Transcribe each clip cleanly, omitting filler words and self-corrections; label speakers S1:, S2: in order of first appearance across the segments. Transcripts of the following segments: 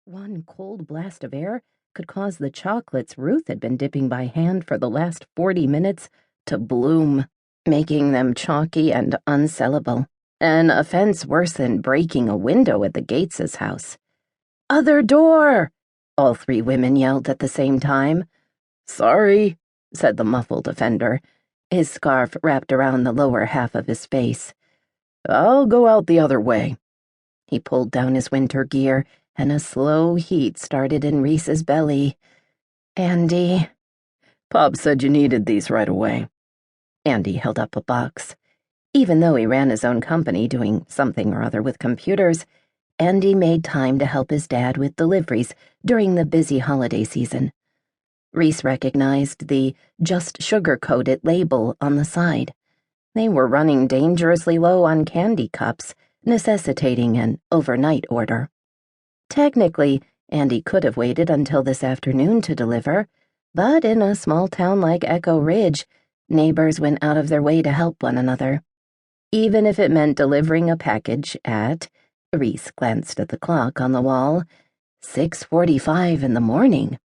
S1: One cold blast of air could cause the chocolates Ruth had been dipping by hand for the last 40 minutes to bloom, making them chalky and unsellable, an offense worse than breaking a window at the Gateses' house. "Other door!" all three women yelled at the same time. "Sorry," said the muffled offender, his scarf wrapped around the lower half of his face. "I'll go out the other way." He pulled down his winter gear, and a slow heat started in Reese's belly. "Andy." "Pop said you needed these right away." Andy held up a box. Even though he ran his own company doing something or other with computers, Andy made time to help his dad with deliveries during the busy holiday season. Reese recognized the "Just Sugar-Coat It" label on the side. They were running dangerously low on candy cups, necessitating an overnight order. Technically, Andy could have waited until this afternoon to deliver, but in a small town like Echo Ridge, neighbors went out of their way to help one another. Even if it meant delivering a package at, Reese glanced at the clock on the wall, 6:45 in the morning.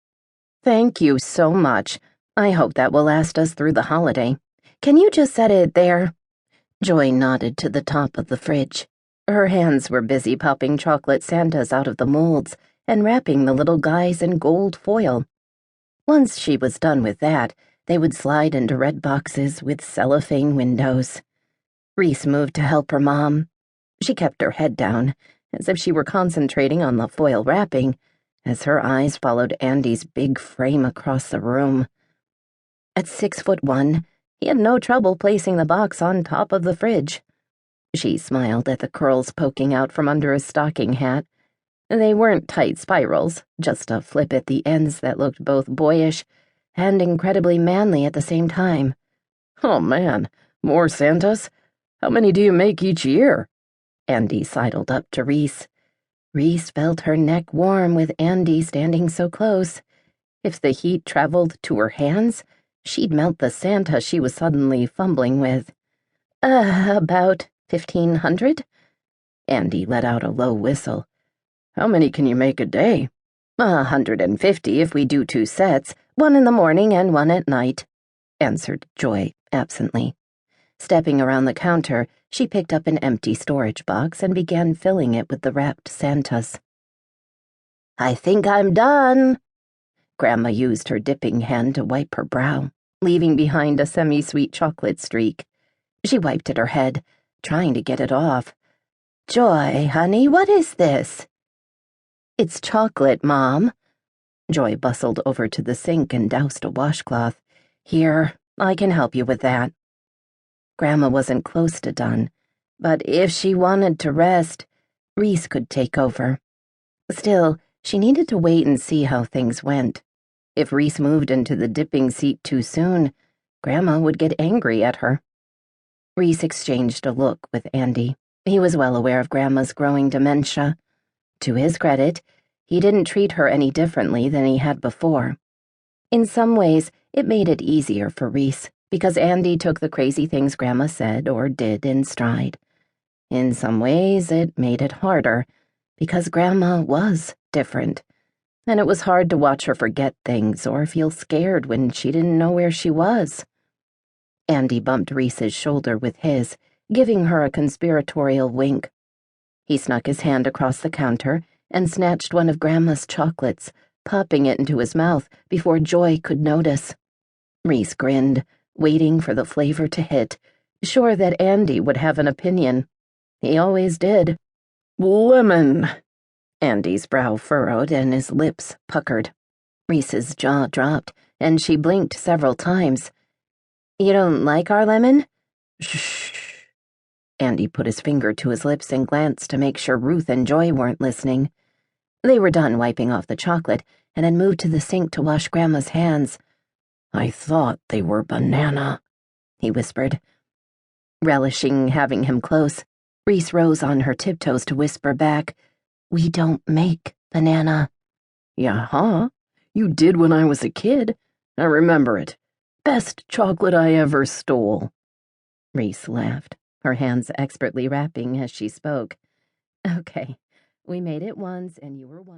S1: "Thank you so much. I hope that will last us through the holiday. Can you just set it there?" Joy nodded to the top of the fridge. Her hands were busy popping chocolate Santas out of the molds and wrapping the little guys in gold foil. Once she was done with that, they would slide into red boxes with cellophane windows. Reese moved to help her mom. She kept her head down, as if she were concentrating on the foil wrapping, as her eyes followed Andy's big frame across the room. At 6'1", he had no trouble placing the box on top of the fridge. She smiled at the curls poking out from under his stocking hat. They weren't tight spirals, just a flip at the ends that looked both boyish and incredibly manly at the same time. "Oh man, more Santas? How many do you make each year?" Andy sidled up to Reese. Reese felt her neck warm with Andy standing so close. If the heat traveled to her hands, she'd melt the Santa she was suddenly fumbling with. About 1,500? Andy let out a low whistle. "How many can you make a day?" 150 if we do 2 sets, one in the morning and one at night," answered Joy absently. Stepping around the counter, she picked up an empty storage box and began filling it with the wrapped Santas. "I think I'm done." Grandma used her dipping hand to wipe her brow, leaving behind a semi-sweet chocolate streak. She wiped at her head, trying to get it off. "Joy, honey, what is this?" "It's chocolate, Mom." Joy bustled over to the sink and doused a washcloth. "Here, I can help you with that." Grandma wasn't close to done, but if she wanted to rest, Reese could take over. Still, she needed to wait and see how things went. If Reese moved into the dipping seat too soon, Grandma would get angry at her. Reese exchanged a look with Andy. He was well aware of Grandma's growing dementia. To his credit, he didn't treat her any differently than he had before. In some ways, it made it easier for Reese, because Andy took the crazy things Grandma said or did in stride. In some ways, it made it harder, because Grandma was different, and it was hard to watch her forget things or feel scared when she didn't know where she was. Andy bumped Reese's shoulder with his, giving her a conspiratorial wink. He snuck his hand across the counter and snatched one of Grandma's chocolates, popping it into his mouth before Joy could notice. Reese grinned, waiting for the flavor to hit, sure that Andy would have an opinion. He always did. "Lemon." Andy's brow furrowed and his lips puckered. Reese's jaw dropped, and she blinked several times. "You don't like our lemon?" "Shh." Andy put his finger to his lips and glanced to make sure Ruth and Joy weren't listening. They were done wiping off the chocolate and had moved to the sink to wash Grandma's hands. "I thought they were banana," he whispered. Relishing having him close, Reese rose on her tiptoes to whisper back, "We don't make banana." "Yeah, you did when I was a kid. I remember it. Best chocolate I ever stole." Reese laughed, her hands expertly wrapping as she spoke. "Okay, we made it once and you were one."